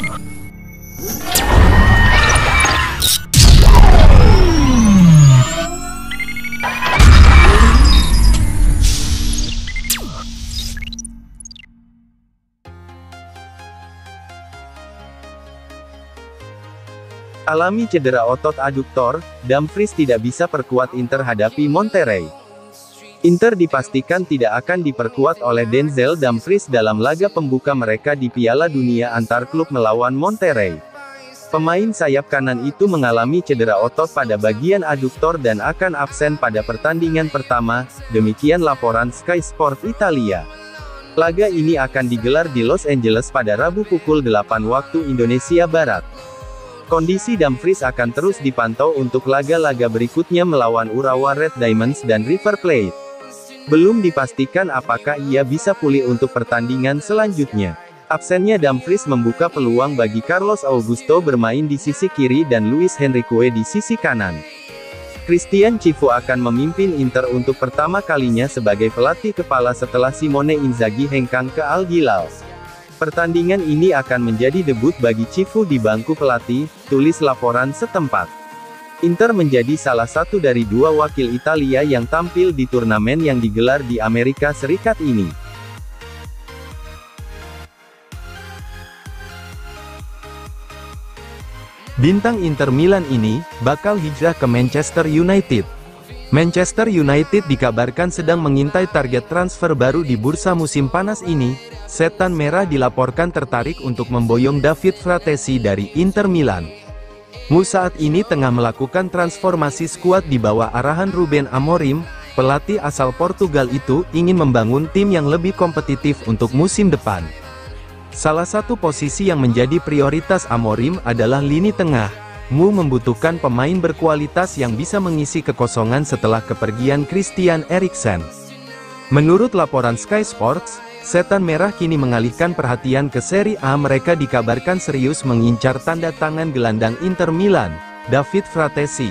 Alami cedera otot aduktor, Dumfries tidak bisa perkuat Inter hadapi Monterrey. Inter dipastikan tidak akan diperkuat oleh Denzel Dumfries dalam laga pembuka mereka di Piala Dunia antar klub melawan Monterrey. Pemain sayap kanan itu mengalami cedera otot pada bagian aduktor dan akan absen pada pertandingan pertama, demikian laporan Sky Sport Italia. Laga ini akan digelar di Los Angeles pada Rabu pukul 8 waktu Indonesia Barat. Kondisi Dumfries akan terus dipantau untuk laga-laga berikutnya melawan Urawa Red Diamonds dan River Plate. Belum dipastikan apakah ia bisa pulih untuk pertandingan selanjutnya. Absennya Dumfries membuka peluang bagi Carlos Augusto bermain di sisi kiri dan Luis Henrique di sisi kanan. Christian Cifu akan memimpin Inter untuk pertama kalinya sebagai pelatih kepala setelah Simone Inzaghi hengkang ke Al Hilal. Pertandingan ini akan menjadi debut bagi Cifu di bangku pelatih, tulis laporan setempat. Inter menjadi salah satu dari dua wakil Italia yang tampil di turnamen yang digelar di Amerika Serikat ini. Bintang Inter Milan ini bakal hijrah ke Manchester United. Manchester United dikabarkan sedang mengintai target transfer baru di bursa musim panas ini. Setan Merah dilaporkan tertarik untuk memboyong David Fratesi dari Inter Milan. Mu saat ini tengah melakukan transformasi skuad di bawah arahan Ruben Amorim. Pelatih asal Portugal itu ingin membangun tim yang lebih kompetitif untuk musim depan. Salah satu posisi yang menjadi prioritas Amorim adalah lini tengah. Mu membutuhkan pemain berkualitas yang bisa mengisi kekosongan setelah kepergian Christian Eriksen. Menurut laporan Sky Sports, Setan Merah kini mengalihkan perhatian ke Serie A. Mereka dikabarkan serius mengincar tanda tangan gelandang Inter Milan, David Fratesi.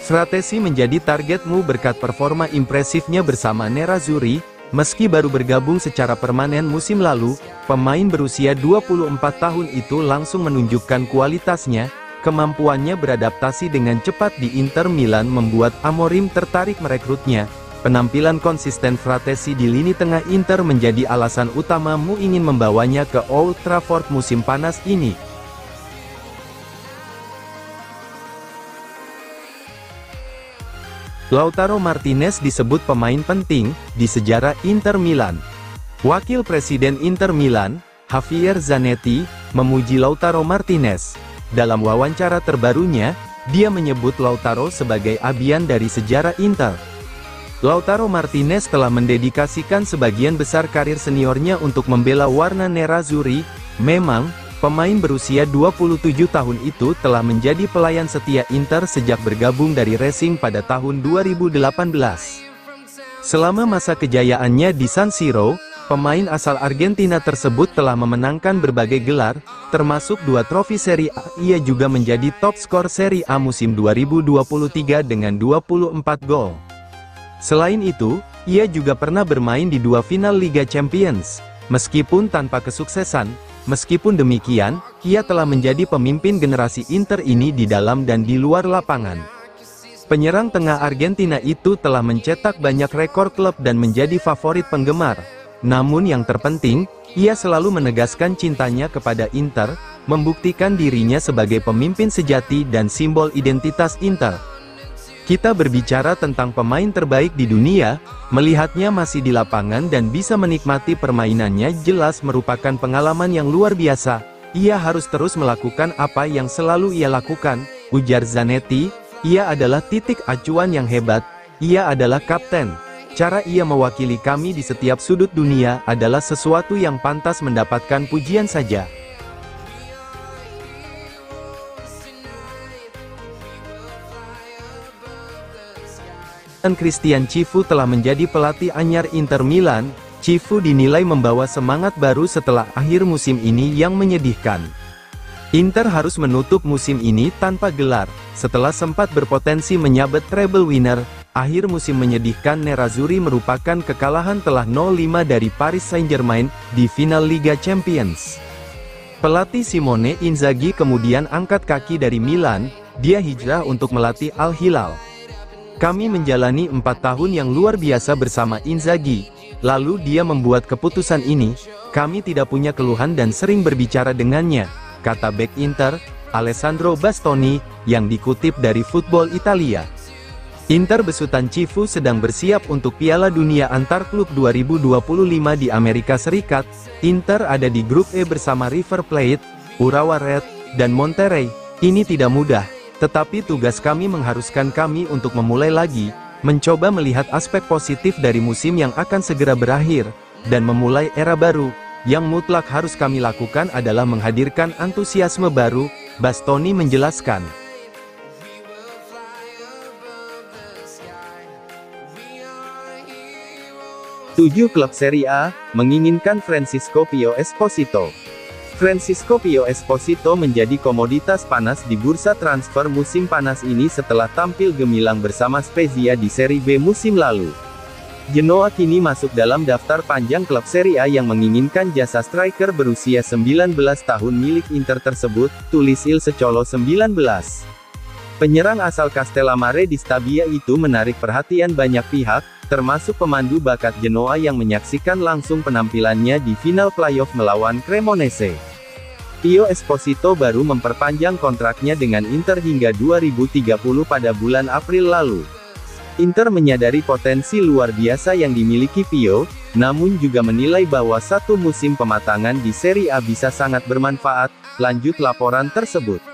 Fratesi menjadi target Mu berkat performa impresifnya bersama Nerazzurri. Meski baru bergabung secara permanen musim lalu, pemain berusia 24 tahun itu langsung menunjukkan kualitasnya. Kemampuannya beradaptasi dengan cepat di Inter Milan membuat Amorim tertarik merekrutnya. Penampilan konsisten Fratesi di lini tengah Inter menjadi alasan utama Mu ingin membawanya ke Old Trafford musim panas ini. Lautaro Martinez disebut pemain penting di sejarah Inter Milan. Wakil Presiden Inter Milan, Javier Zanetti, memuji Lautaro Martinez. Dalam wawancara terbarunya, dia menyebut Lautaro sebagai abian dari sejarah Inter. Lautaro Martinez telah mendedikasikan sebagian besar karir seniornya untuk membela warna Nerazzurri. Memang, pemain berusia 27 tahun itu telah menjadi pelayan setia Inter sejak bergabung dari Racing pada tahun 2018. Selama masa kejayaannya di San Siro, pemain asal Argentina tersebut telah memenangkan berbagai gelar, termasuk 2 trofi Serie A. Ia juga menjadi top skor Serie A musim 2023 dengan 24 gol. Selain itu, ia juga pernah bermain di 2 final Liga Champions. Meskipun tanpa kesuksesan, meskipun demikian, ia telah menjadi pemimpin generasi Inter ini di dalam dan di luar lapangan. Penyerang tengah Argentina itu telah mencetak banyak rekor klub dan menjadi favorit penggemar. Namun yang terpenting, ia selalu menegaskan cintanya kepada Inter, membuktikan dirinya sebagai pemimpin sejati dan simbol identitas Inter. Kita berbicara tentang pemain terbaik di dunia, melihatnya masih di lapangan dan bisa menikmati permainannya jelas merupakan pengalaman yang luar biasa. Ia harus terus melakukan apa yang selalu ia lakukan, ujar Zanetti. Ia adalah titik acuan yang hebat, ia adalah kapten. Cara ia mewakili kami di setiap sudut dunia adalah sesuatu yang pantas mendapatkan pujian saja. Christian Cifu telah menjadi pelatih anyar Inter Milan. Cifu dinilai membawa semangat baru setelah akhir musim ini yang menyedihkan. Inter harus menutup musim ini tanpa gelar, setelah sempat berpotensi menyabet treble winner. Akhir musim menyedihkan Nerazzurri merupakan kekalahan telak 0-5 dari Paris Saint-Germain di final Liga Champions. Pelatih Simone Inzaghi kemudian angkat kaki dari Milan, dia hijrah untuk melatih Al Hilal. Kami menjalani 4 tahun yang luar biasa bersama Inzaghi, lalu dia membuat keputusan ini, kami tidak punya keluhan dan sering berbicara dengannya, kata bek Inter, Alessandro Bastoni, yang dikutip dari Football Italia. Inter besutan Cifu sedang bersiap untuk Piala Dunia Antar Klub 2025 di Amerika Serikat. Inter ada di grup E bersama River Plate, Urawa Red, dan Monterrey. Ini tidak mudah, tetapi tugas kami mengharuskan kami untuk memulai lagi, mencoba melihat aspek positif dari musim yang akan segera berakhir, dan memulai era baru. Yang mutlak harus kami lakukan adalah menghadirkan antusiasme baru, Bastoni menjelaskan. 7 klub Serie A menginginkan Francisco Pio Esposito. Francisco Pio Esposito menjadi komoditas panas di bursa transfer musim panas ini setelah tampil gemilang bersama Spezia di Serie B musim lalu. Genoa kini masuk dalam daftar panjang klub Serie A yang menginginkan jasa striker berusia 19 tahun milik Inter tersebut, tulis Il Secolo 19. Penyerang asal Castellammare di Stabia itu menarik perhatian banyak pihak, termasuk pemandu bakat Genoa yang menyaksikan langsung penampilannya di final playoff melawan Cremonese. Pio Esposito baru memperpanjang kontraknya dengan Inter hingga 2030 pada bulan April lalu. Inter menyadari potensi luar biasa yang dimiliki Pio, namun juga menilai bahwa satu musim pematangan di Serie A bisa sangat bermanfaat, lanjut laporan tersebut.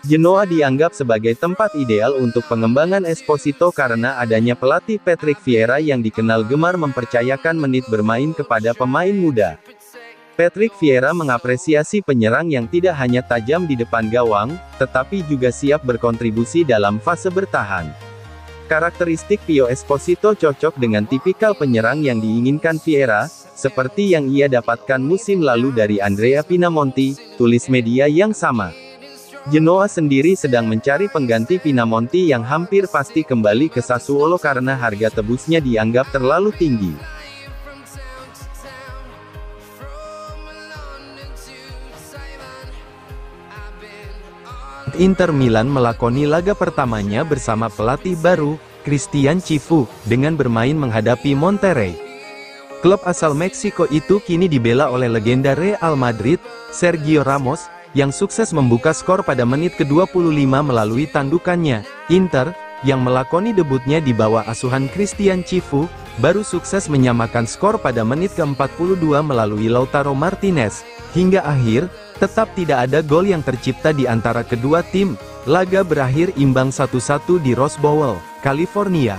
Genoa dianggap sebagai tempat ideal untuk pengembangan Esposito karena adanya pelatih Patrick Vieira yang dikenal gemar mempercayakan menit bermain kepada pemain muda. Patrick Vieira mengapresiasi penyerang yang tidak hanya tajam di depan gawang, tetapi juga siap berkontribusi dalam fase bertahan. Karakteristik Pio Esposito cocok dengan tipikal penyerang yang diinginkan Vieira, seperti yang ia dapatkan musim lalu dari Andrea Pinamonti, tulis media yang sama. Genoa sendiri sedang mencari pengganti Pinamonti yang hampir pasti kembali ke Sassuolo karena harga tebusnya dianggap terlalu tinggi. Inter Milan melakoni laga pertamanya bersama pelatih baru, Christian Cifu, dengan bermain menghadapi Monterrey. Klub asal Meksiko itu kini dibela oleh legenda Real Madrid, Sergio Ramos, yang sukses membuka skor pada menit ke-25 melalui tandukannya. Inter, yang melakoni debutnya di bawah asuhan Christian Cifu, baru sukses menyamakan skor pada menit ke-42 melalui Lautaro Martinez. Hingga akhir, tetap tidak ada gol yang tercipta di antara kedua tim. Laga berakhir imbang 1-1 di Rose Bowl, California.